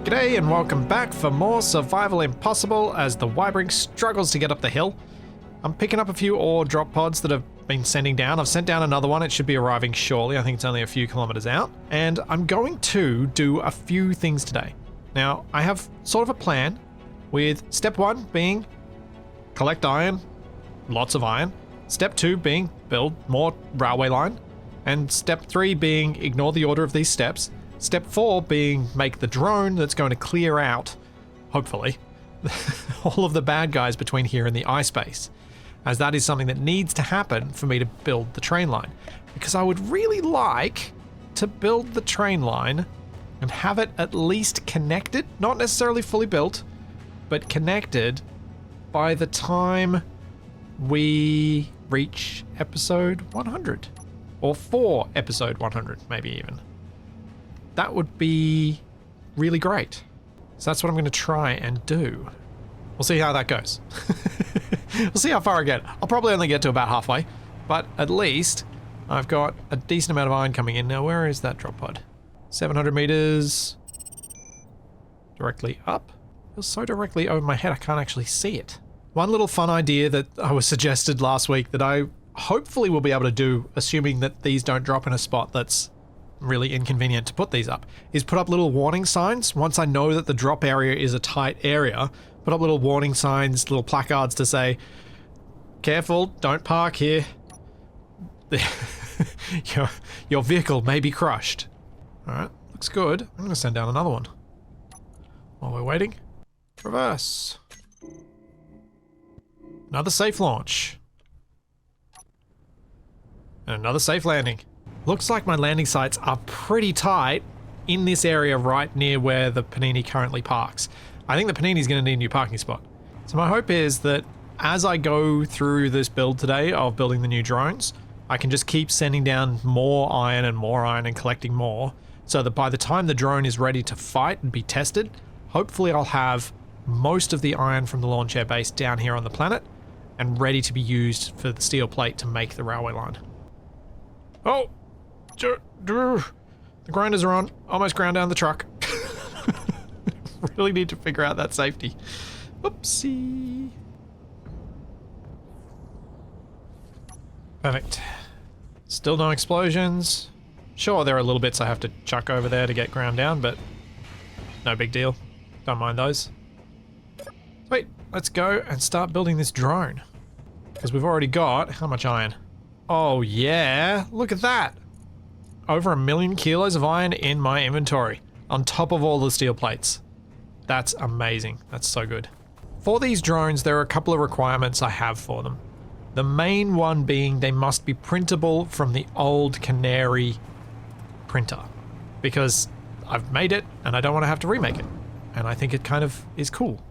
G'day and welcome back for more Survival Impossible as the Wybrink struggles to get up the hill. I'm picking up a few ore drop pods that have been sending down. I've sent down another one. It should be arriving shortly. I think it's only a few kilometers out. And I'm going to do a few things today. Now, I have sort of a plan with step 1 being collect iron, lots of iron. Step 2 being build more railway line. And step 3 being ignore the order of these steps. Step 4 being make the drone that's going to clear out, hopefully, all of the bad guys between here and the ice base, as that is something that needs to happen for me to build the train line. Because I would really like to build the train line and have it at least connected, not necessarily fully built, but connected by the time we reach episode 100. Or for episode 100, maybe even. That would be really great. So that's what I'm going to try and do. We'll see how that goes. We'll see how far I get. I'll probably only get to about halfway, but at least I've got a decent amount of iron coming in. Now, where is that drop pod? 700 meters directly up. It feels so directly over my head, I can't actually see it. One little fun idea that I was suggested last week that I hopefully will be able to do, assuming that these don't drop in a spot that's really inconvenient to put these up, is put up little warning signs. Once I know that the drop area is a tight area, put up little warning signs, little placards to say, careful, don't park here. Your vehicle may be crushed. Alright, looks good. I'm going to send down another one. While we're waiting, reverse. Another safe launch. And another safe landing. Looks like my landing sites are pretty tight in this area right near where the Panini currently parks. I think the Panini's going to need a new parking spot. So my hope is that as I go through this build today of building the new drones, I can just keep sending down more iron and collecting more, so that by the time the drone is ready to fight and be tested, hopefully I'll have most of the iron from the launch air base down here on the planet and ready to be used for the steel plate to make the railway line. Oh! The grinders are on. Almost ground down the truck. Really need to figure out that safety. Oopsie. Perfect. Still no explosions. Sure, there are little bits I have to chuck over there to get ground down, but no big deal. Don't mind those. Wait, let's go and start building this drone. Because we've already got... how much iron? Oh yeah, look at that. Over 1 million kilos of iron in my inventory, on top of all the steel plates. That's amazing. That's so good. For these drones, there are a couple of requirements I have for them. The main one being they must be printable from the old Canary printer, because I've made it and I don't want to have to remake it. And I think it kind of is cool.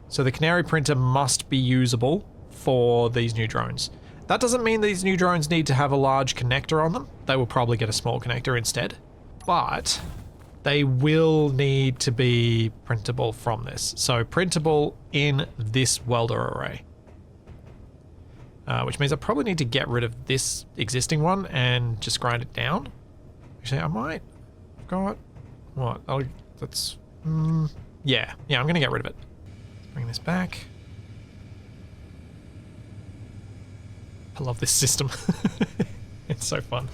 So the Canary printer must be usable for these new drones. That doesn't mean these new drones need to have a large connector on them. They will probably get a small connector instead. But they will need to be printable from this. So printable in this welder array. Which means I probably need to get rid of this existing one and just grind it down. Actually, I might. I've got... what? Oh, that's... yeah, I'm going to get rid of it. Bring this back. I love this system. It's so fun.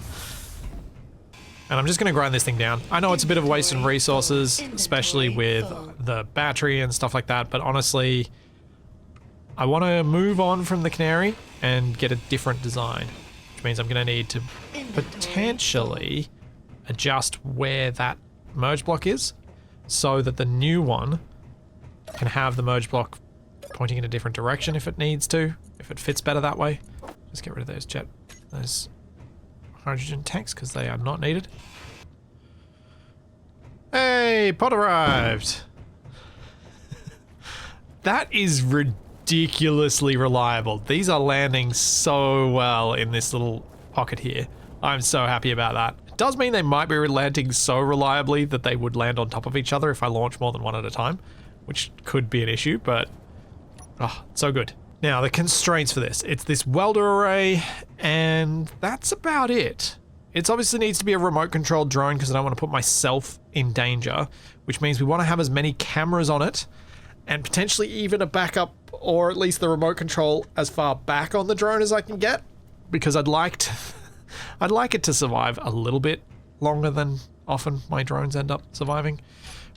And I'm just going to grind this thing down. I know it's a bit of a waste of resources, especially with the battery and stuff like that, but honestly, I want to move on from the Canary and get a different design, which means I'm going to need to potentially adjust where that merge block is so that the new one can have the merge block pointing in a different direction if it needs to, if it fits better that way. Just get rid of those hydrogen tanks because they are not needed. Hey, pod arrived. That is ridiculously reliable. These are landing so well in this little pocket here. I'm so happy about that. It does mean they might be landing so reliably that they would land on top of each other if I launch more than one at a time, which could be an issue, but oh, so good. Now, the constraints for this. It's this welder array, and that's about it. It obviously needs to be a remote controlled drone because I don't want to put myself in danger, which means we want to have as many cameras on it and potentially even a backup or at least the remote control as far back on the drone as I can get, because I'd like it to survive a little bit longer than often my drones end up surviving,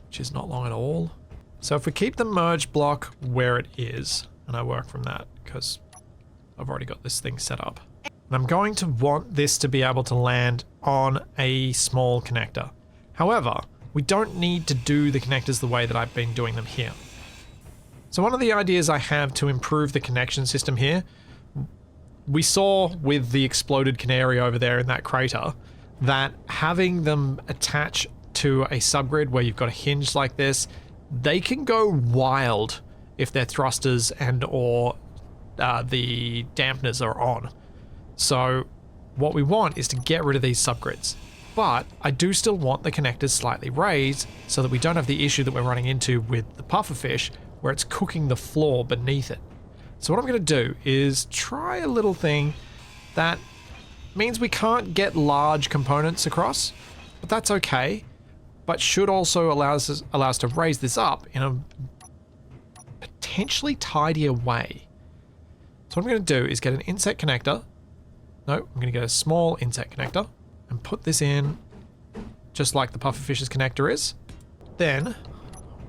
which is not long at all. So if we keep the merge block where it is, and I work from that because I've already got this thing set up, and I'm going to want this to be able to land on a small connector. However, we don't need to do the connectors the way that I've been doing them here. So one of the ideas I have to improve the connection system here, we saw with the exploded canary over there in that crater, that having them attach to a subgrid where you've got a hinge like this, they can go wild if their thrusters and or the dampeners are on. So what we want is to get rid of these subgrids. But I do still want the connectors slightly raised so that we don't have the issue that we're running into with the pufferfish where it's cooking the floor beneath it. So what I'm going to do is try a little thing that means we can't get large components across, but that's okay. But should also allow us to raise this up in a potentially tidier way. So what I'm going to do is get an inset connector. No, I'm going to get a small inset connector and put this in just like the pufferfish's connector is. Then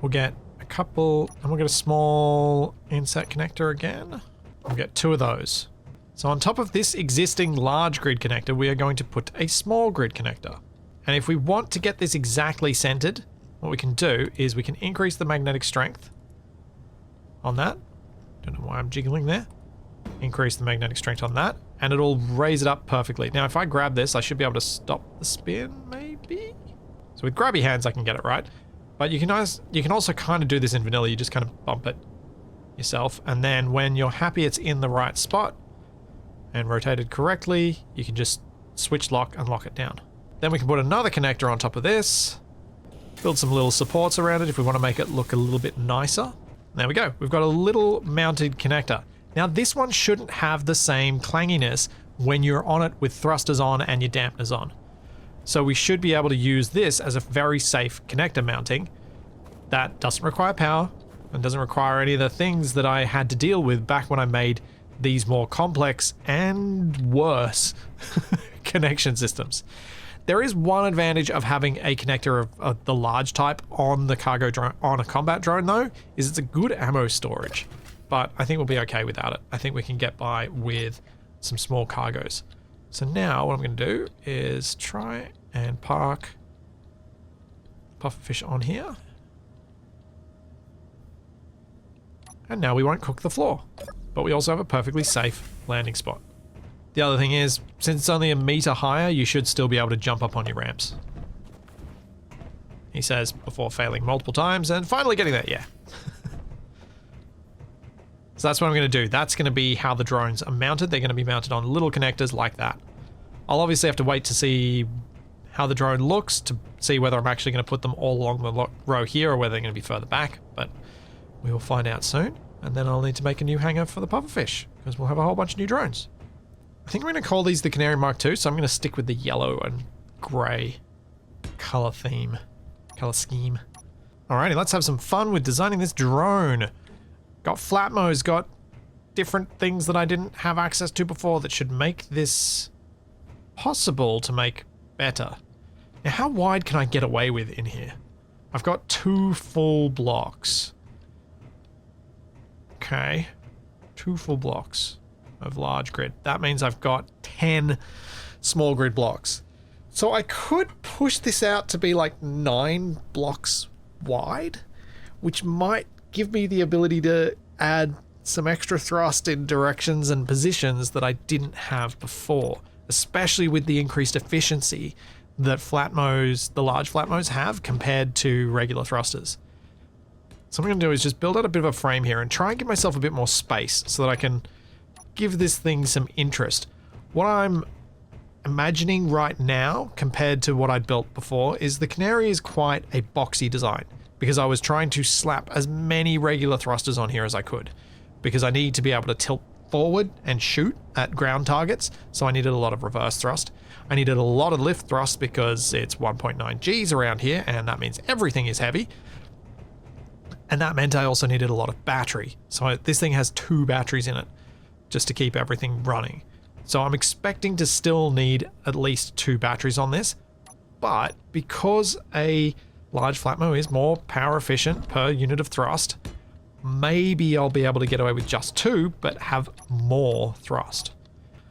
we'll get a couple, and we'll get a small inset connector again. We'll get 2 of those. So on top of this existing large grid connector, we are going to put a small grid connector. And if we want to get this exactly centered, what we can do is we can increase the magnetic strength on that. Don't know why I'm jiggling there. Increase the magnetic strength on that, and it'll raise it up perfectly. Now, if I grab this, I should be able to stop the spin, maybe? So with grabby hands, I can get it right. But you can also kind of do this in vanilla. You just kind of bump it yourself, and then when you're happy it's in the right spot and rotated correctly, you can just switch lock and lock it down. Then we can put another connector on top of this, build some little supports around it if we want to make it look a little bit nicer. There we go. We've got a little mounted connector. Now this one shouldn't have the same clanginess when you're on it with thrusters on and your dampeners on. So we should be able to use this as a very safe connector mounting that doesn't require power and doesn't require any of the things that I had to deal with back when I made these more complex and worse connection systems. There is one advantage of having a connector of the large type on the cargo drone, on a combat drone though, is it's a good ammo storage. But I think we'll be okay without it. I think we can get by with some small cargos. So now what I'm going to do is try and park pufferfish on here. And now we won't cook the floor. But we also have a perfectly safe landing spot. The other thing is, since it's only a meter higher, you should still be able to jump up on your ramps. He says before failing multiple times and finally getting there, yeah. So that's what I'm going to do. That's going to be how the drones are mounted. They're going to be mounted on little connectors like that. I'll obviously have to wait to see how the drone looks to see whether I'm actually going to put them all along the row here or whether they're going to be further back, but we will find out soon. And then I'll need to make a new hangar for the pufferfish because we'll have a whole bunch of new drones. I think I'm going to call these the Canary Mark II, so I'm going to stick with the yellow and grey color scheme. Alrighty, let's have some fun with designing this drone. Got flatmos, got different things that I didn't have access to before that should make this possible to make better. Now, how wide can I get away with in here? I've got 2 full blocks. Okay, 2 full blocks of large grid. That means I've got 10 small grid blocks. So I could push this out to be like 9 blocks wide, which might give me the ability to add some extra thrust in directions and positions that I didn't have before, especially with the increased efficiency that flatmos, the large flatmos have compared to regular thrusters. So what I'm going to do is just build out a bit of a frame here and try and give myself a bit more space so that I can give this thing some interest. What I'm imagining right now compared to what I'd built before is the Canary is quite a boxy design because I was trying to slap as many regular thrusters on here as I could because I need to be able to tilt forward and shoot at ground targets, so I needed a lot of reverse thrust. I needed a lot of lift thrust because it's 1.9 Gs around here, and that means everything is heavy. And that meant I also needed a lot of battery. So this thing has 2 batteries in it just to keep everything running. So I'm expecting to still need at least 2 batteries on this. But because a large flatmo is more power efficient per unit of thrust, maybe I'll be able to get away with just 2, but have more thrust.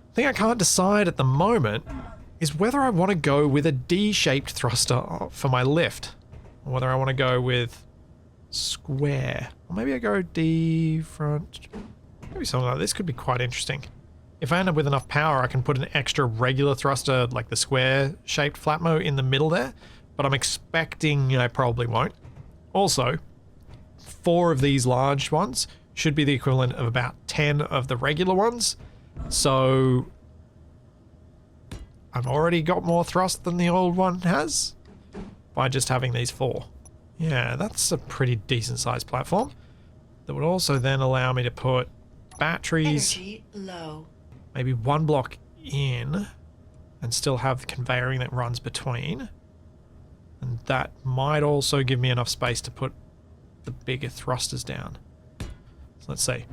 The thing I can't decide at the moment is whether I want to go with a D-shaped thruster for my lift, or whether I want to go with square. Or maybe I go D front. Maybe something like this could be quite interesting. If I end up with enough power, I can put an extra regular thruster, like the square-shaped flatmo, in the middle there, but I'm expecting I probably won't. Also, 4 of these large ones should be the equivalent of about 10 of the regular ones, so I've already got more thrust than the old one has by just having these 4. Yeah, that's a pretty decent sized platform. That would also then allow me to put batteries, Energy low. maybe 1 block in, and still have the conveyoring that runs between. And that might also give me enough space to put the bigger thrusters down. So let's see.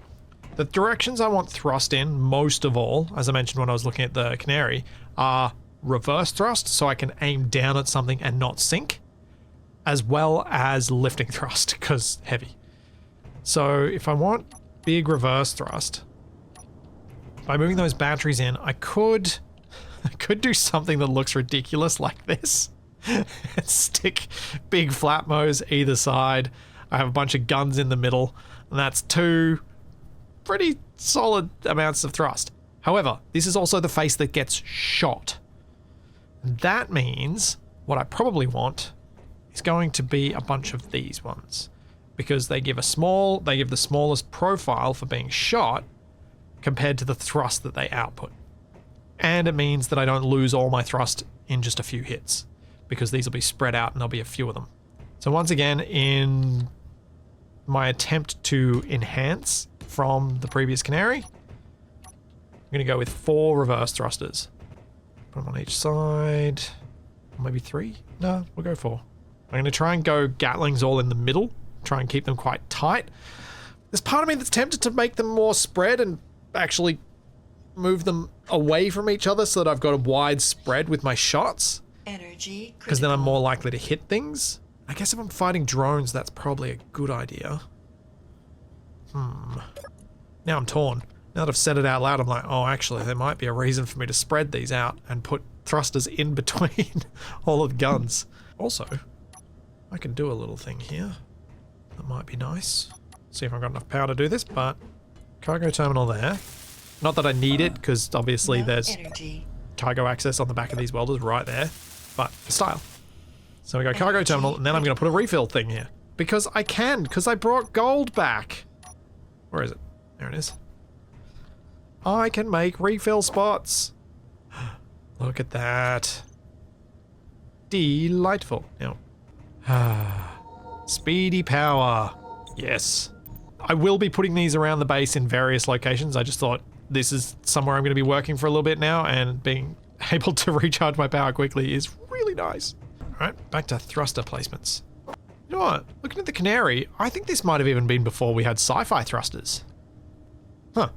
The directions I want thrust in, most of all, as I mentioned when I was looking at the Canary, are reverse thrust, so I can aim down at something and not sink, as well as lifting thrust, because heavy. So if I want big reverse thrust, by moving those batteries in, I could do something that looks ridiculous like this. Stick big flatmos either side. I have a bunch of guns in the middle, and that's 2 pretty solid amounts of thrust. However, this is also the face that gets shot. That means what I probably want is going to be a bunch of these ones, because they give the smallest profile for being shot compared to the thrust that they output. And it means that I don't lose all my thrust in just a few hits, because these will be spread out and there'll be a few of them. So once again, in my attempt to enhance from the previous Canary, I'm going to go with 4 reverse thrusters. Put them on each side. Or maybe 3? No, we'll go 4. I'm going to try and go Gatlings all in the middle, try and keep them quite tight. There's part of me that's tempted to make them more spread and actually move them away from each other so that I've got a wide spread with my shots. Energy critical. Because then I'm more likely to hit things. I guess if I'm fighting drones, that's probably a good idea. Now I'm torn. Now that I've said it out loud, I'm like, oh, actually, there might be a reason for me to spread these out and put thrusters in between all of the guns. Also, I can do a little thing here. That might be nice. See if I've got enough power to do this, but cargo terminal there. Not that I need it, because obviously there's cargo access on the back of these welders right there, but for style. So we go cargo terminal, and then I'm going to put a refill thing here. Because I can, because I brought gold back. Where is it? There it is. I can make refill spots. Look at that. Delightful. Now, speedy power. Yes. I will be putting these around the base in various locations. I just thought this is somewhere I'm going to be working for a little bit now, and being able to recharge my power quickly is really nice. Alright, back to thruster placements. You know what? Looking at the Canary, I think this might have even been before we had sci-fi thrusters. Huh.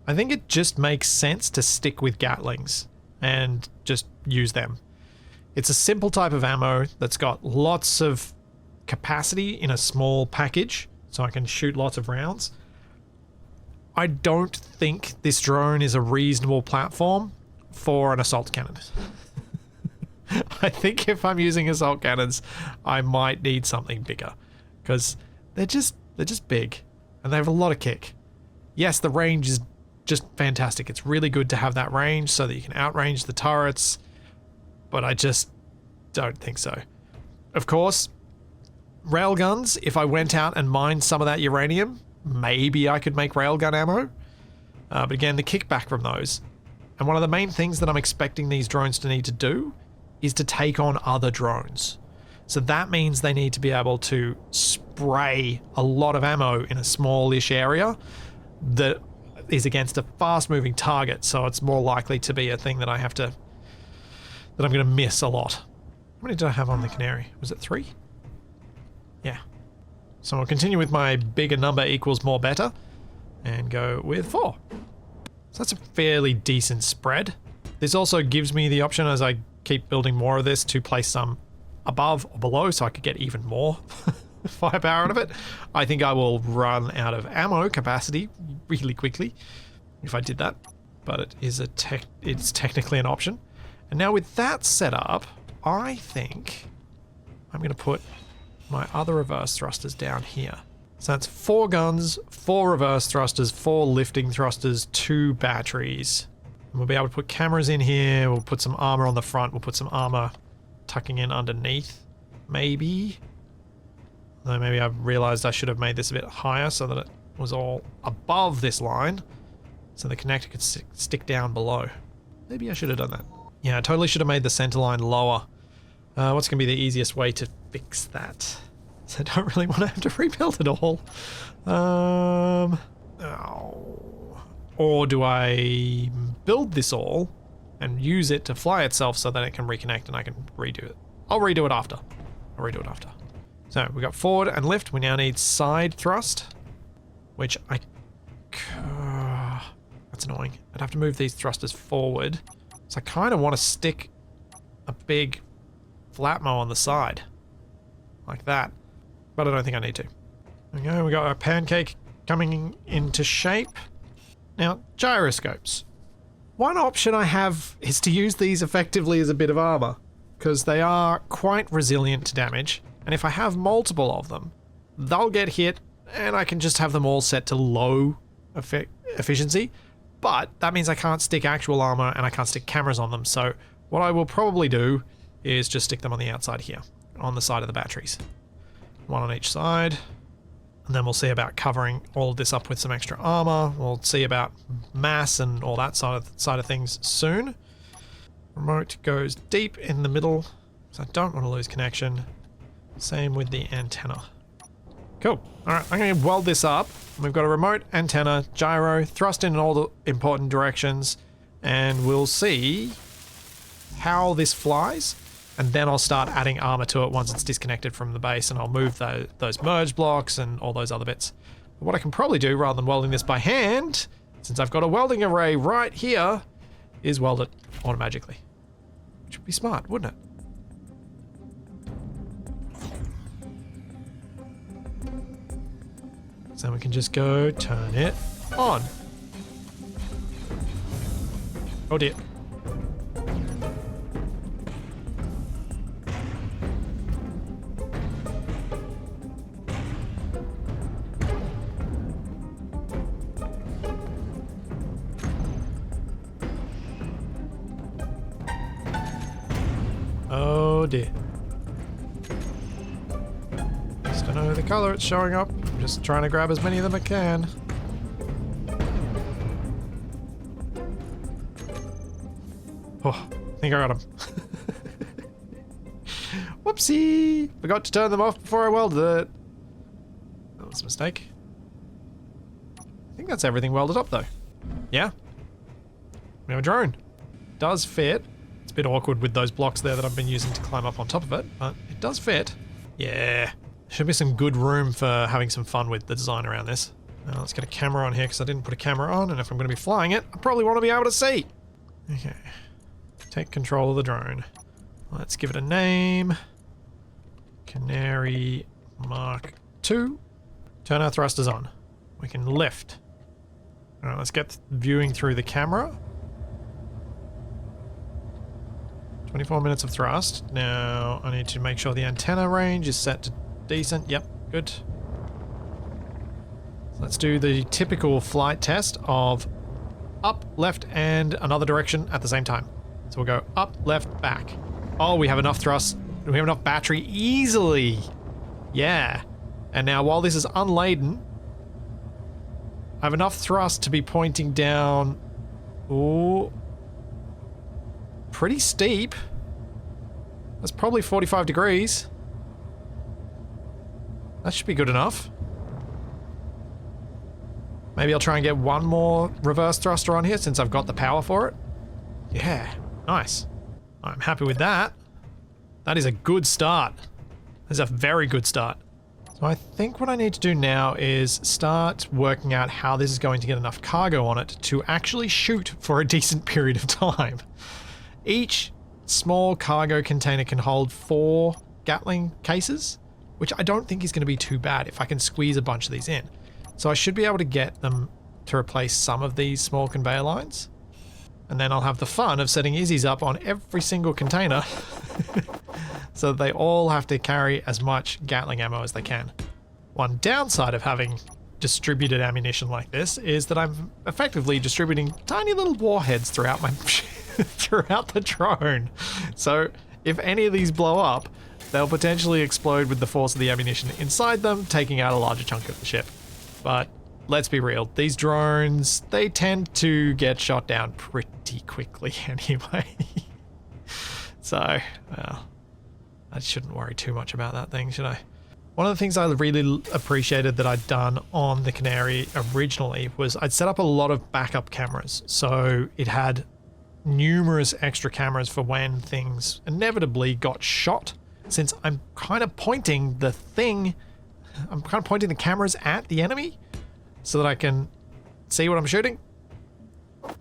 I think it just makes sense to stick with Gatlings and just use them. It's a simple type of ammo that's got lots of capacity in a small package, so I can shoot lots of rounds. I don't think this drone is a reasonable platform for an assault cannon. I think if I'm using assault cannons, I might need something bigger, because they're just big and they have a lot of kick. Yes, the range is just fantastic. It's really good to have that range so that you can outrange the turrets, but I just don't think so. Of course, railguns, if I went out and mined some of that uranium, maybe I could make railgun ammo. But again, the kickback from those. And one of the main things that I'm expecting these drones to need to do is to take on other drones. So that means they need to be able to spray a lot of ammo in a smallish area that is against a fast-moving target, so it's more likely to be a thing that I have to that I'm going to miss a lot. How many did I have on the Canary? Was it 3? Yeah. So I'll continue with my bigger number equals more better and go with 4. So that's a fairly decent spread. This also gives me the option as I keep building more of this to place some above or below so I could get even more firepower out of it. I think I will run out of ammo capacity really quickly if I did that, but it is it's technically an option. And now with that set up, I think I'm going to put my other reverse thrusters down here. So that's 4 guns, 4 reverse thrusters, 4 lifting thrusters, 2 batteries. And we'll be able to put cameras in here, we'll put some armor on the front, we'll put some armor tucking in underneath, maybe. Though maybe I've realized I should have made this a bit higher so that it was all above this line, so the connector could stick down below. Maybe I should have done that. Yeah, I totally should have made the center line lower. What's going to be the easiest way to fix that? So I don't really want to have to rebuild it all. Or do I build this all and use it to fly itself so that it can reconnect and I can redo it? I'll redo it after. So we got forward and lift. We now need side thrust, which that's annoying. I'd have to move these thrusters forward. So I kind of want to stick a big flatmo on the side like that, but I don't think I need to. Okay, we got our pancake coming into shape. Now, gyroscopes. One option I have is to use these effectively as a bit of armor, because they are quite resilient to damage, and if I have multiple of them, they'll get hit, and I can just have them all set to low efficiency, but that means I can't stick actual armor and I can't stick cameras on them, so what I will probably do is just stick them on the outside here, on the side of the batteries. 1 on each side. And then we'll see about covering all of this up with some extra armor. We'll see about mass and all that side of things soon. Remote goes deep in the middle, so I don't want to lose connection. Same with the antenna. Cool. Alright, I'm going to weld this up. We've got a remote, antenna, gyro, thrust in all the important directions, and we'll see how this flies. And then I'll start adding armor to it once it's disconnected from the base, and I'll move those merge blocks and all those other bits. But what I can probably do, rather than welding this by hand, since I've got a welding array right here, is weld it automatically. Which would be smart, wouldn't it? So we can just go turn it on. Oh dear. Oh dear. Just don't know the color it's showing up. I'm just trying to grab as many of them as I can. Oh, I think I got them. Whoopsie! Forgot to turn them off before I welded it. That was a mistake. I think that's everything welded up though. Yeah. We have a drone. Does fit. It's a bit awkward with those blocks there that I've been using to climb up on top of it, but it does fit. Yeah. Should be some good room for having some fun with the design around this. Now let's get a camera on here because I didn't put a camera on, and if I'm going to be flying it, I probably want to be able to see. Okay. Take control of the drone. Let's give it a name. Canary Mark II. Turn our thrusters on. We can lift. Alright, let's get viewing through the camera. 24 minutes of thrust. Now I need to make sure the antenna range is set to decent. Yep, good. So let's do the typical flight test of up, left, and another direction at the same time. So we'll go up, left, back. Oh, we have enough thrust. We have enough battery easily. Yeah. And now while this is unladen, I have enough thrust to be pointing down. Ooh. Pretty steep. That's probably 45 degrees. That should be good enough. Maybe I'll try and get one more reverse thruster on here since I've got the power for it. Yeah, nice. I'm happy with that. That is a good start. That's a very good start. So I think what I need to do now is start working out how this is going to get enough cargo on it to actually shoot for a decent period of time. Each small cargo container can hold 4 Gatling cases, which I don't think is going to be too bad if I can squeeze a bunch of these in. So I should be able to get them to replace some of these small conveyor lines. And then I'll have the fun of setting Izzy's up on every single container so that they all have to carry as much Gatling ammo as they can. One downside of having distributed ammunition like this is that I'm effectively distributing tiny little warheads throughout my throughout the drone. So if any of these blow up, they'll potentially explode with the force of the ammunition inside them, taking out a larger chunk of the ship. But let's be real, these drones, they tend to get shot down pretty quickly anyway. So, well, I shouldn't worry too much about that thing, should I? One of the things I really appreciated that I'd done on the Canary originally was I'd set up a lot of backup cameras. So it had numerous extra cameras for when things inevitably got shot. Since I'm kind of pointing the cameras at the enemy so that I can see what I'm shooting.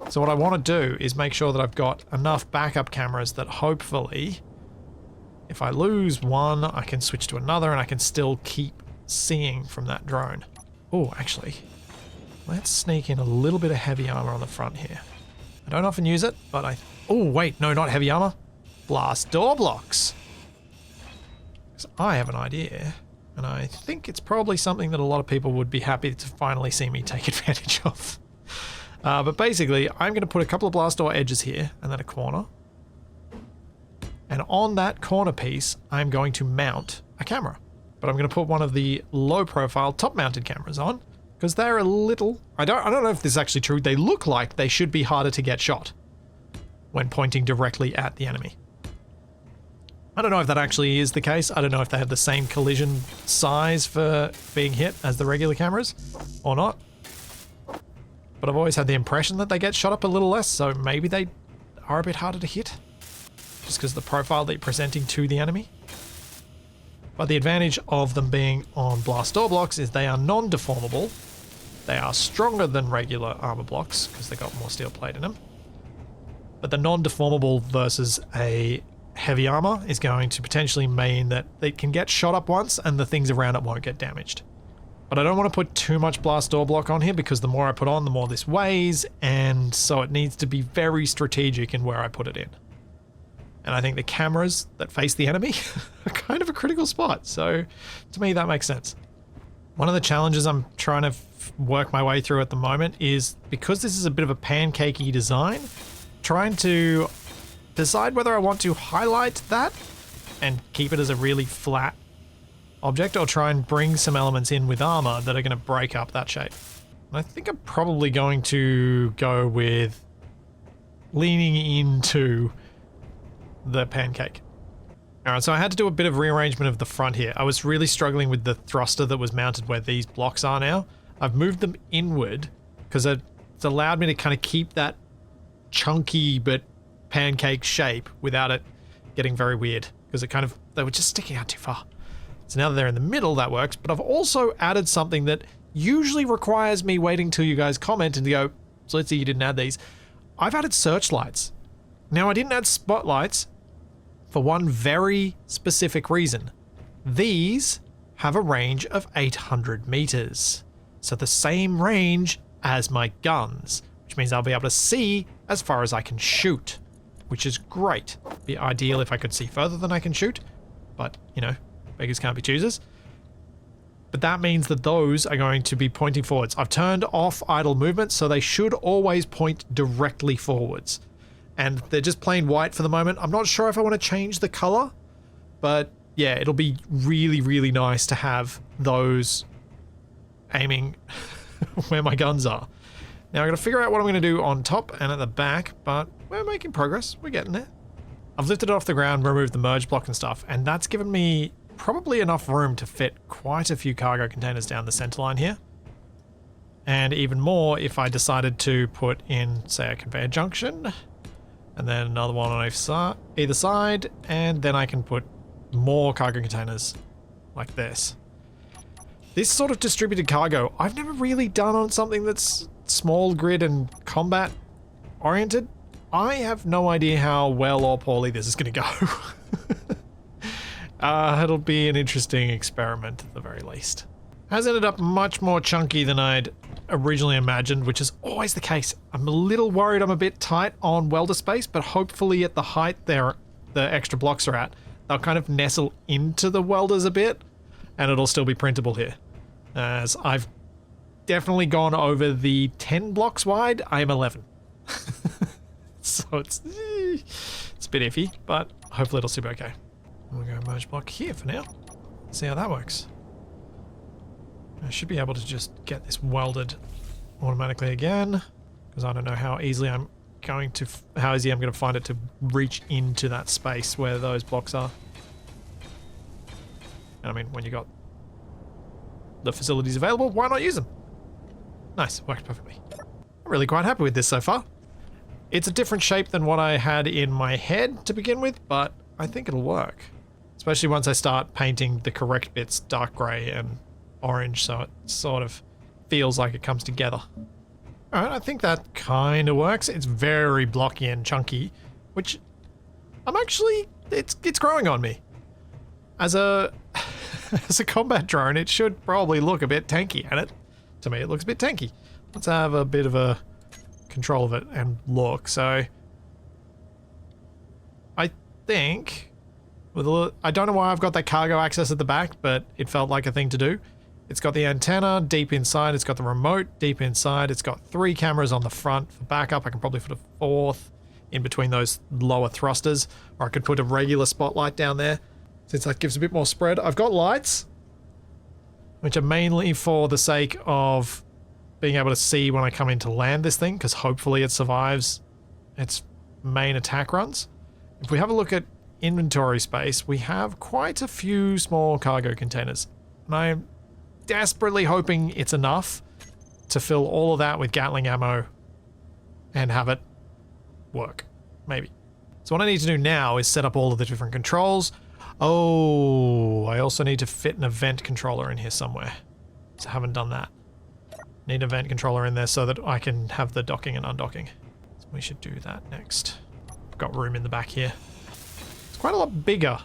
So what I want to do is make sure that I've got enough backup cameras that hopefully if I lose one, I can switch to another and I can still keep seeing from that drone. Oh, actually, let's sneak in a little bit of heavy armor on the front here. I don't often use it, but oh, wait, no, not heavy armor. Blast door blocks. Because I have an idea, and I think it's probably something that a lot of people would be happy to finally see me take advantage of. But basically, I'm going to put a couple of blast door edges here, and then a corner. And on that corner piece, I'm going to mount a camera. But I'm going to put one of the low-profile top-mounted cameras on, because they're a little... I don't know if this is actually true. They look like they should be harder to get shot when pointing directly at the enemy. I don't know if that actually is the case. I don't know if they have the same collision size for being hit as the regular cameras or not. But I've always had the impression that they get shot up a little less, so maybe they are a bit harder to hit just because of the profile that you're presenting to the enemy. But the advantage of them being on blast door blocks is they are non-deformable. They are stronger than regular armor blocks because they've got more steel plate in them. But the non-deformable versus a heavy armor is going to potentially mean that they can get shot up once and the things around it won't get damaged. But I don't want to put too much blast door block on here because the more I put on, the more this weighs, and so it needs to be very strategic in where I put it in. And I think the cameras that face the enemy are kind of a critical spot, so to me that makes sense. One of the challenges I'm trying to work my way through at the moment is, because this is a bit of a pancakey design, trying to decide whether I want to highlight that and keep it as a really flat object or try and bring some elements in with armor that are going to break up that shape. And I think I'm probably going to go with leaning into the pancake. Alright, so I had to do a bit of rearrangement of the front here. I was really struggling with the thruster that was mounted where these blocks are now. I've moved them inward because it's allowed me to kind of keep that chunky but pancake shape without it getting very weird, because they were just sticking out too far. So now that they're in the middle, that works. But I've also added something that usually requires me waiting till you guys comment and go, so let's see, you didn't add these. I've added searchlights. Now, I didn't add spotlights for one very specific reason. These have a range of 800 meters. So the same range as my guns, which means I'll be able to see as far as I can shoot, which is great. Be ideal if I could see further than I can shoot, but, you know, beggars can't be choosers. But that means that those are going to be pointing forwards. I've turned off idle movement, so they should always point directly forwards. And they're just plain white for the moment. I'm not sure if I want to change the color, but yeah, it'll be really, really nice to have those aiming where my guns are. Now I'm going to figure out what I'm going to do on top and at the back, but we're making progress. We're getting there. I've lifted it off the ground, removed the merge block and stuff, and that's given me probably enough room to fit quite a few cargo containers down the center line here. And even more if I decided to put in, say, a conveyor junction And then another one on either side, and then I can put more cargo containers like this. This sort of distributed cargo, I've never really done on something that's small grid and combat oriented. I have no idea how well or poorly this is going to go. It'll be an interesting experiment at the very least. Has ended up much more chunky than I'd originally imagined, which is always the case. I'm a little worried I'm a bit tight on welder space, but hopefully at the height the extra blocks are at, they'll kind of nestle into the welders a bit, and it'll still be printable here. As I've definitely gone over the 10 blocks wide, I am 11. So it's a bit iffy, but hopefully it'll still be okay. We'll go merge block here for now. See how that works. I should be able to just get this welded automatically again, because I don't know how easily I'm going to find it to reach into that space where those blocks are. And I mean, when you got the facilities available, why not use them? Nice, worked perfectly. I'm really quite happy with this so far. It's a different shape than what I had in my head to begin with, but I think it'll work. Especially once I start painting the correct bits dark grey and orange, so it sort of feels like it comes together. Alright, I think that kind of works. It's very blocky and chunky, which I'm actually, it's growing on me. As a as a combat drone, it should probably look a bit tanky, and to me it looks a bit tanky. Let's have a bit of a control of it and look. So I think I don't know why I've got that cargo access at the back, but it felt like a thing to do. It's got the antenna deep inside, it's got the remote deep inside, it's got 3 cameras on the front for backup. I can probably put a 4th in between those lower thrusters, or I could put a regular spotlight down there, since that gives a bit more spread. I've got lights, which are mainly for the sake of being able to see when I come in to land this thing, because hopefully it survives its main attack runs. If we have a look at inventory space, we have quite a few small cargo containers, and I'm desperately hoping it's enough to fill all of that with Gatling ammo and have it work, maybe. So what I need to do now is set up all of the different controls. Oh, I also need to fit an event controller in here somewhere, so I haven't done that. Need an event controller in there so that I can have the docking and undocking. So we should do that next. I've got room in the back here. It's quite a lot bigger.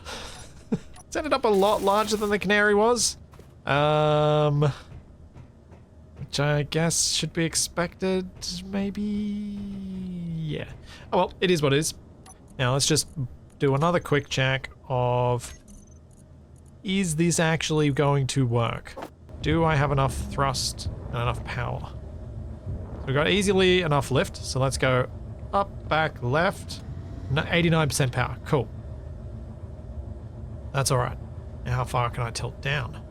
It's ended up a lot larger than the Canary was. Which I guess should be expected, maybe? Yeah. Oh well, it is what it is. Now let's just do another quick check of, is this actually going to work? Do I have enough thrust and enough power? So we've got easily enough lift, so let's go up, back, left. 89% power, cool. That's alright. Now how far can I tilt down?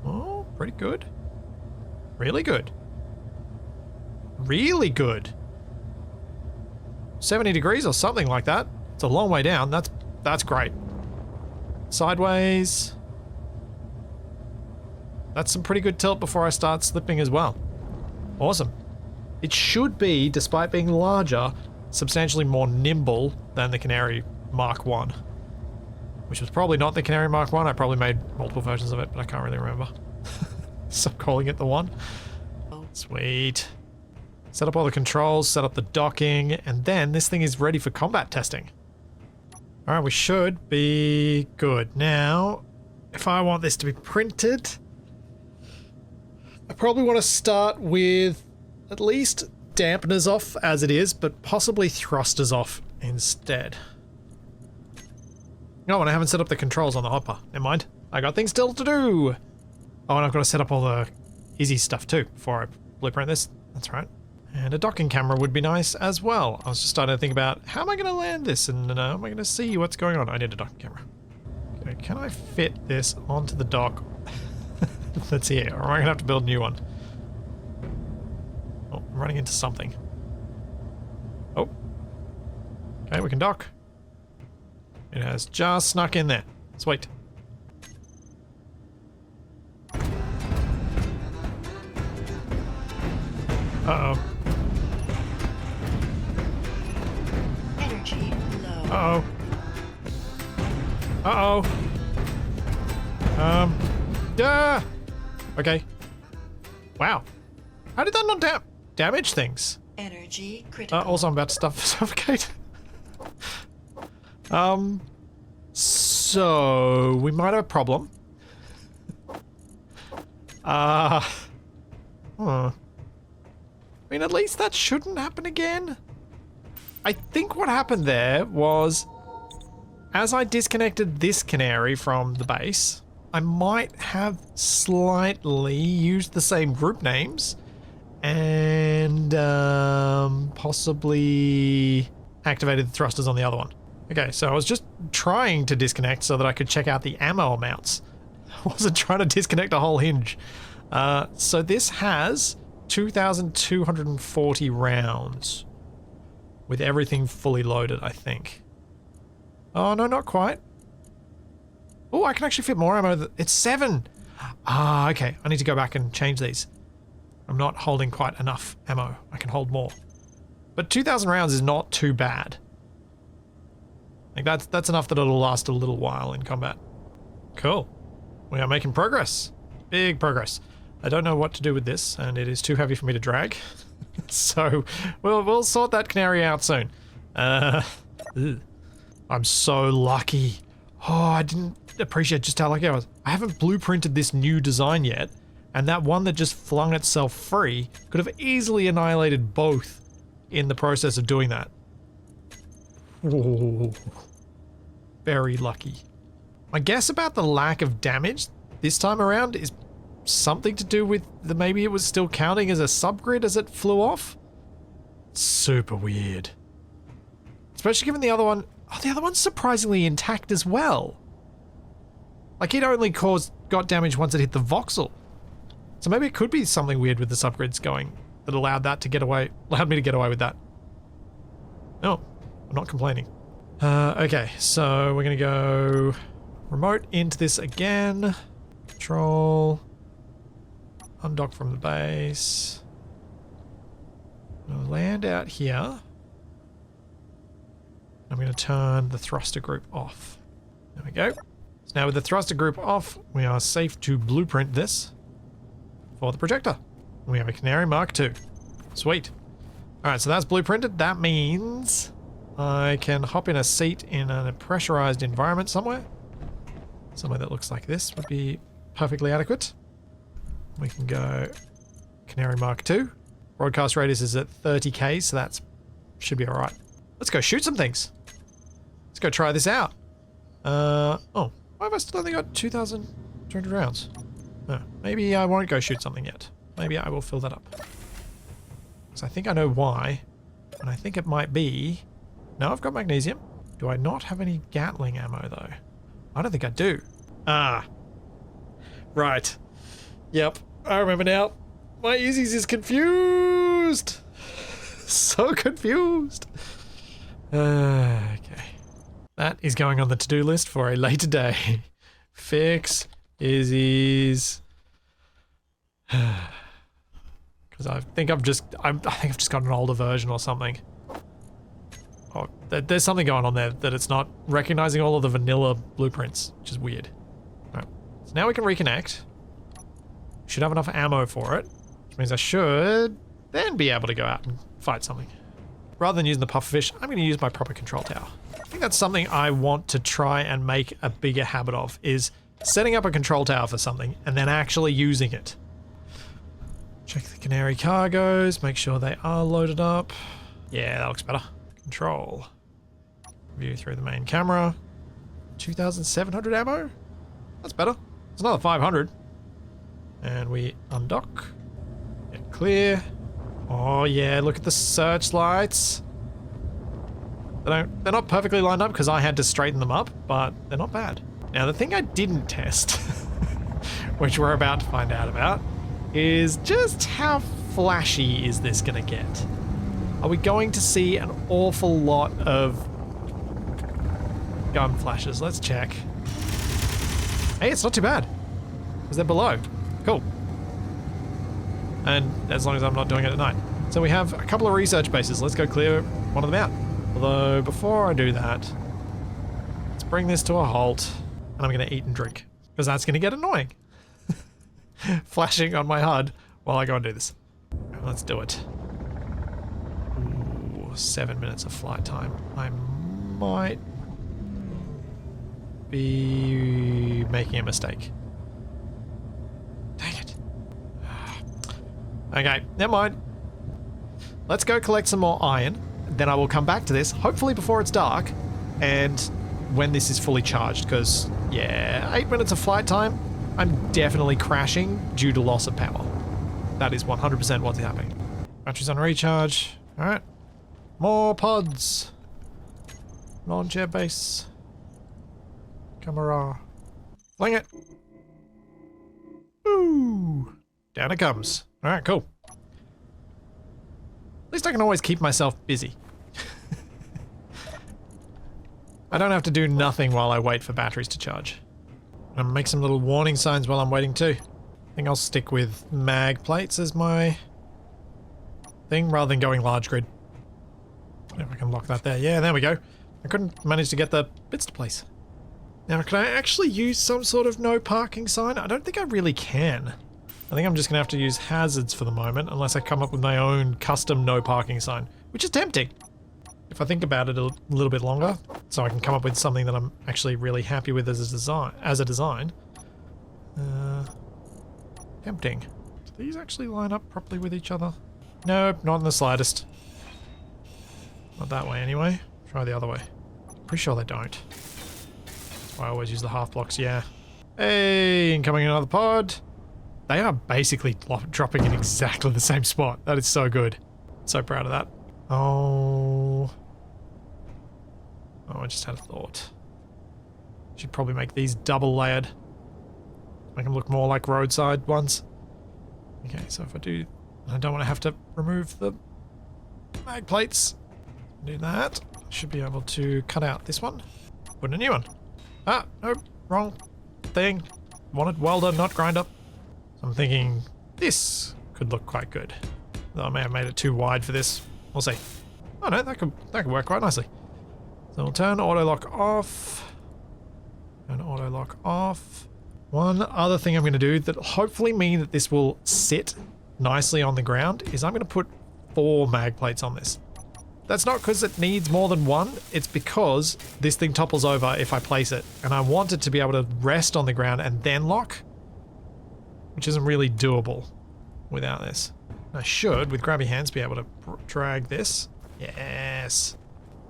Oh, pretty good. Really good. Really good. 70 degrees or something like that. It's a long way down. That's great. Sideways. That's some pretty good tilt before I start slipping as well. Awesome. It should be, despite being larger, substantially more nimble than the Canary Mark 1. Which was probably not the Canary Mark 1. I probably made multiple versions of it, but I can't really remember. Stop calling it the one. Sweet. Set up all the controls, set up the docking, and then this thing is ready for combat testing. Alright, we should be good. Now, if I want this to be printed, I probably want to start with at least dampeners off as it is, but possibly thrusters off instead. Oh, and I haven't set up the controls on the hopper. Never mind. I got things still to do. Oh, and I've got to set up all the easy stuff too before I blueprint this. That's right. And a docking camera would be nice as well. I was just starting to think about, how am I going to land this and how am I going to see what's going on? I need a docking camera. Okay, can I fit this onto the dock that's here? Or am I going to have to build a new one? Oh, I'm running into something. Oh. Okay, we can dock. It has just snuck in there. Sweet. Uh-oh. Uh-oh. Okay. Wow. How did that not damage things? Energy critical. Also, I'm about to suffocate. So we might have a problem. I mean, at least that shouldn't happen again. I think what happened there was, as I disconnected this canary from the base, I might have slightly used the same group names and possibly activated the thrusters on the other one. Okay, so I was just trying to disconnect so that I could check out the ammo amounts. I wasn't trying to disconnect a whole hinge. So this has 2,240 rounds with everything fully loaded, I think. Oh, no, not quite. Oh, I can actually fit more ammo. It's 7. Ah, okay. I need to go back and change these. I'm not holding quite enough ammo. I can hold more. But 2,000 rounds is not too bad. Like that's enough that it'll last a little while in combat. Cool. We are making progress. Big progress. I don't know what to do with this, and it is too heavy for me to drag. So we'll sort that canary out soon. I'm so lucky. Oh, I didn't appreciate just how lucky I was. I haven't blueprinted this new design yet, and that one that just flung itself free could have easily annihilated both in the process of doing that. Whoa. Very lucky. My guess about the lack of damage this time around is something to do with maybe it was still counting as a subgrid as it flew off. Super weird. Especially given the other one. Oh, the other one's surprisingly intact as well. Like it only got damage once it hit the voxel. So maybe it could be something weird with the subgrids going that allowed me to get away with that. No, I'm not complaining. Okay, so we're gonna go remote into this again. Control. Undock from the base. We'll land out here. I'm going to turn the thruster group off. There we go. So now with the thruster group off, we are safe to blueprint this for the projector. We have a Canary Mark II. Sweet. Alright, so that's blueprinted. That means I can hop in a seat in a pressurized environment somewhere. Somewhere that looks like this would be perfectly adequate. We can go Canary Mark II. Broadcast radius is at 30k, so that should be alright. Let's go shoot some things. Let's go try this out. Oh, why have I still only got 2,200 rounds? No, maybe I won't go shoot something yet. Maybe I will fill that up. Because I think I know why. And I think it might be... No, I've got magnesium. Do I not have any Gatling ammo, though? I don't think I do. Ah. Right. Yep, I remember now. My Uzis is confused. So confused. Okay. That is going on the to-do list for a later day. Fix Uzis. Because I think I've just got an older version or something. Oh, there's something going on there that it's not recognizing all of the vanilla blueprints, which is weird. Alright, so now we can reconnect. Should have enough ammo for it, which means I should then be able to go out and fight something. Rather than using the pufferfish, I'm going to use my proper control tower. I think that's something I want to try and make a bigger habit of, is setting up a control tower for something and then actually using it. Check the Canary cargoes, make sure they are loaded up. Yeah, that looks better. Control. View through the main camera. 2,700 ammo? That's better. It's another 500. And we undock. Get clear. Oh yeah, look at the searchlights. They're not perfectly lined up because I had to straighten them up, but they're not bad. Now the thing I didn't test, which we're about to find out about, is just how flashy is this gonna get? Are we going to see an awful lot of gun flashes? Let's check. Hey, it's not too bad. Because they're below. Cool. And as long as I'm not doing it at night. So we have a couple of research bases. Let's go clear one of them out. Although, before I do that, let's bring this to a halt. and I'm going to eat and drink because that's going to get annoying. Flashing on my HUD while I go and do this. Let's do it. Ooh, 7 minutes of flight time. I might be making a mistake. Dang it. Okay, never mind. Let's go collect some more iron. Then I will come back to this, hopefully before it's dark, and when this is fully charged, because, yeah, 8 minutes of flight time, I'm definitely crashing due to loss of power. That is 100% what's happening. Batteries on recharge. Alright. More pods. Launcher base. Camera. Fling it. Ooh. Down it comes. Alright, cool. At least I can always keep myself busy. I don't have to do nothing while I wait for batteries to charge. I'm gonna make some little warning signs while I'm waiting too. I think I'll stick with mag plates as my thing rather than going large grid. If I can lock that there. Yeah, there we go. I couldn't manage to get the bits to place. Now, can I actually use some sort of no parking sign? I don't think I really can. I think I'm just gonna have to use hazards for the moment unless I come up with my own custom no parking sign, which is tempting. If I think about it a little bit longer, so I can come up with something that I'm actually really happy with as a design. Tempting. Do these actually line up properly with each other? Nope, not in the slightest. Not that way anyway. Try the other way. Pretty sure they don't. That's why I always use the half blocks, yeah. Hey, incoming another pod. They are basically dropping in exactly the same spot. That is so good. So proud of that. Oh, I just had a thought. Should probably make these double layered. Make them look more like roadside ones. Okay, so if I do, I don't want to have to remove the mag plates. Do that. I should be able to cut out this one. Put in a new one. Ah, nope, wrong thing. Wanted welder, not grinder. So I'm thinking this could look quite good. Though I may have made it too wide for this. We'll see. Oh no, that could work quite nicely. So we'll turn auto lock off. Turn auto lock off. One other thing I'm going to do that will hopefully mean that this will sit nicely on the ground is I'm going to put 4 mag plates on this. That's not because it needs more than one, it's because this thing topples over if I place it, and I want it to be able to rest on the ground and then lock, which isn't really doable without this. I should, with grabby hands, be able to drag this. Yes.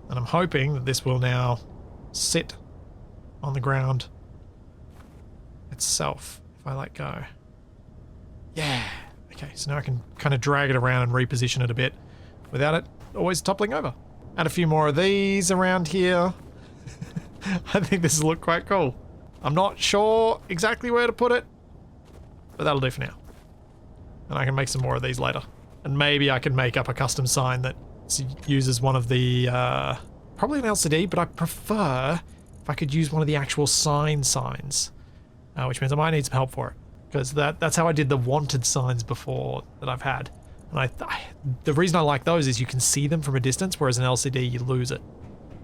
And I'm hoping that this will now sit on the ground itself if I let go. Yeah. Okay, so now I can kind of drag it around and reposition it a bit without it always toppling over. Add a few more of these around here. I think this will look quite cool. I'm not sure exactly where to put it, but that'll do for now. And I can make some more of these later. And maybe I can make up a custom sign that uses one of the, probably an LCD, but I prefer if I could use one of the actual signs, which means I might need some help for it. Because that's how I did the wanted signs before that I've had. And the reason I like those is you can see them from a distance, whereas an LCD, you lose it.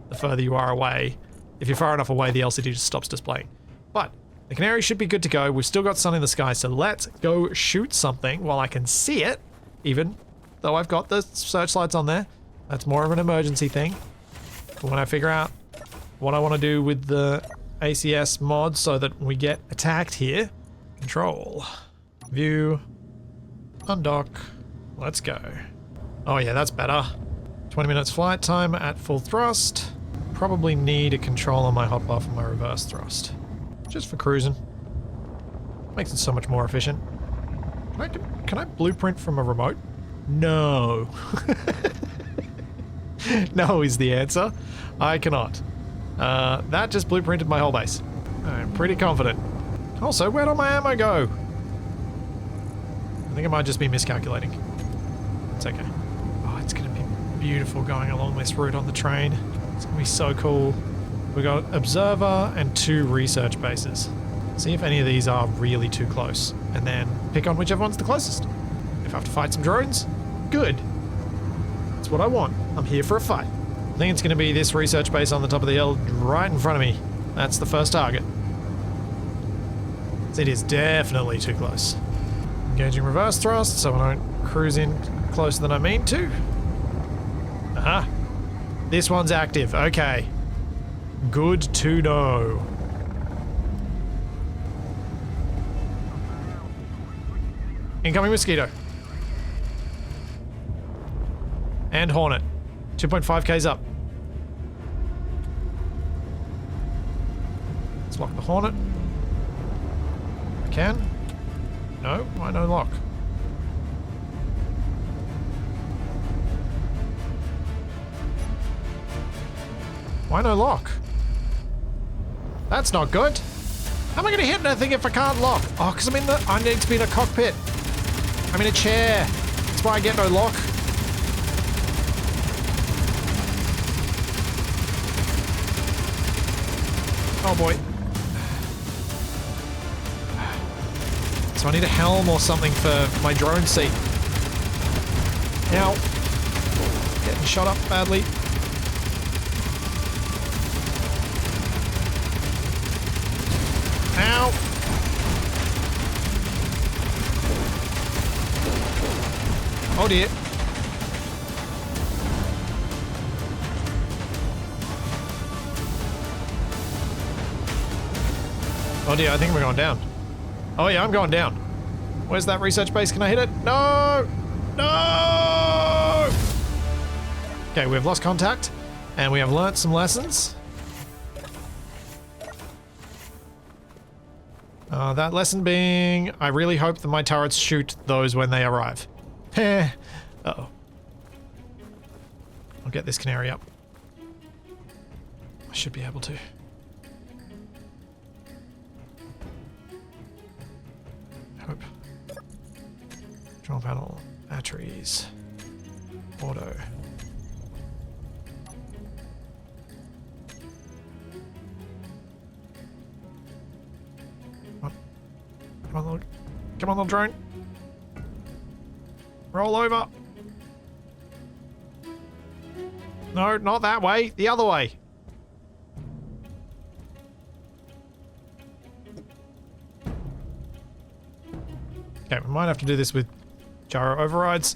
The further you are away. If you're far enough away, the LCD just stops displaying. But the canary should be good to go. We've still got sun in the sky, so let's go shoot something while I can see it, even though I've got the searchlights on there. That's more of an emergency thing. But when I figure out what I want to do with the ACS mod so that we get attacked here, control, view, undock, let's go. Oh yeah, that's better. 20 minutes flight time at full thrust. Probably need a control on my hotbar for my reverse thrust. Just for cruising. Makes it so much more efficient. Can I blueprint from a remote? No. No is the answer. I cannot. That just blueprinted my whole base. I'm pretty confident. Also, where'd all my ammo go? I think I might just be miscalculating. It's okay. Oh, it's gonna be beautiful going along this route on the train. It's gonna be so cool. We got observer and 2 research bases. See if any of these are really too close, and then pick on whichever one's the closest. If I have to fight some drones, good. That's what I want. I'm here for a fight. I think it's gonna be this research base on the top of the hill right in front of me. That's the first target. It is definitely too close. Engaging reverse thrust so I don't cruise in closer than I mean to. Aha. This one's active. Okay. Good to know. Incoming mosquito. And Hornet. 2.5k's up. Let's lock the Hornet. I can. No, why no lock? Why no lock? That's not good. How am I going to hit anything if I can't lock? Oh, because I need to be in a cockpit. I'm in a chair. That's why I get no lock. Oh boy. So I need a helm or something for my drone seat. Now, getting shot up badly. Ow! Oh dear. Oh dear, I think we're going down. Oh yeah, I'm going down. Where's that research base? Can I hit it? No! No! Okay, we've lost contact, and we have learnt some lessons. That lesson being, I really hope that my turrets shoot those when they arrive. Heh. Uh-oh. I'll get this canary up. I should be able to. Hope. Control panel, batteries, auto. Come on, little drone. Roll over. No, not that way. The other way. Okay, we might have to do this with gyro overrides.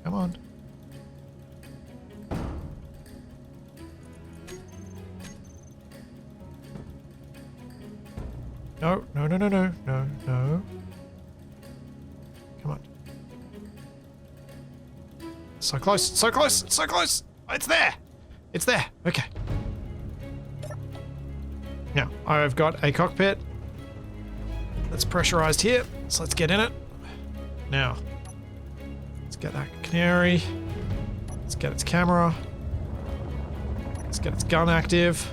Come on. No, no, no, no, no, no, no. Come on. So close, so close, so close! It's there! It's there! Okay. Now, I've got a cockpit that's pressurized here, so let's get in it. Now, let's get that canary. Let's get its camera. Let's get its gun active.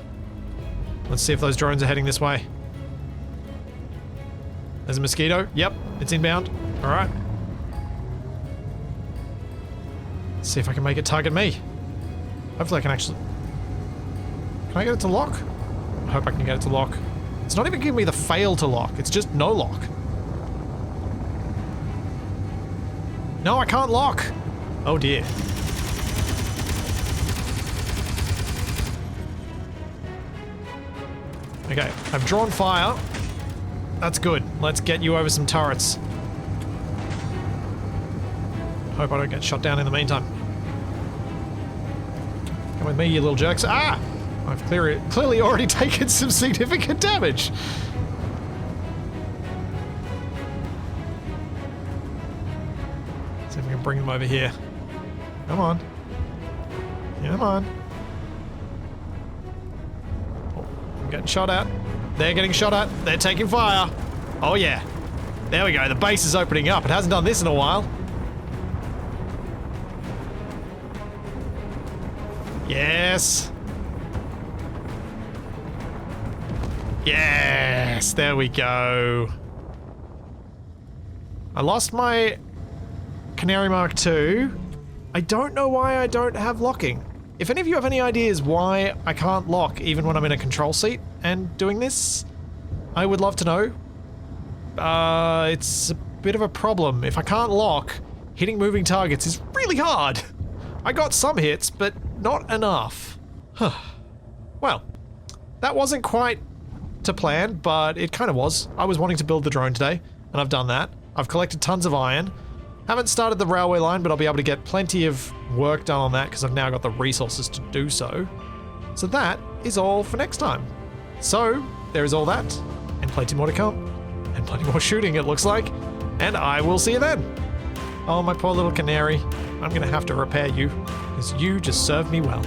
Let's see if those drones are heading this way. There's a mosquito. Yep, it's inbound. All right. Let's see if I can make it target me. Hopefully I can actually... Can I get it to lock? I hope I can get it to lock. It's not even giving me the fail to lock. It's just no lock. No, I can't lock. Oh dear. Okay, I've drawn fire. That's good. Let's get you over some turrets. Hope I don't get shot down in the meantime. Come with me, you little jerks. Ah! I've clearly already taken some significant damage. See if we can bring them over here. Come on. Come on. Oh, I'm getting shot at. They're getting shot at. They're taking fire. Oh yeah. There we go. The base is opening up. It hasn't done this in a while. Yes. Yes. There we go. I lost my Canary Mark II. I don't know why I don't have locking. If any of you have any ideas why I can't lock even when I'm in a control seat and doing this, I would love to know. It's a bit of a problem. If I can't lock, hitting moving targets is really hard. I got some hits, but not enough. Well, that wasn't quite to plan, but it kind of was. I was wanting to build the drone today, and I've done that. I've collected tons of iron. Haven't started the railway line, but I'll be able to get plenty of work done on that because I've now got the resources to do so. So that is all for next time. So there is all that, and plenty more to come, and plenty more shooting it looks like, and I will see you then. Oh, my poor little canary. I'm gonna have to repair you, because you just served me well.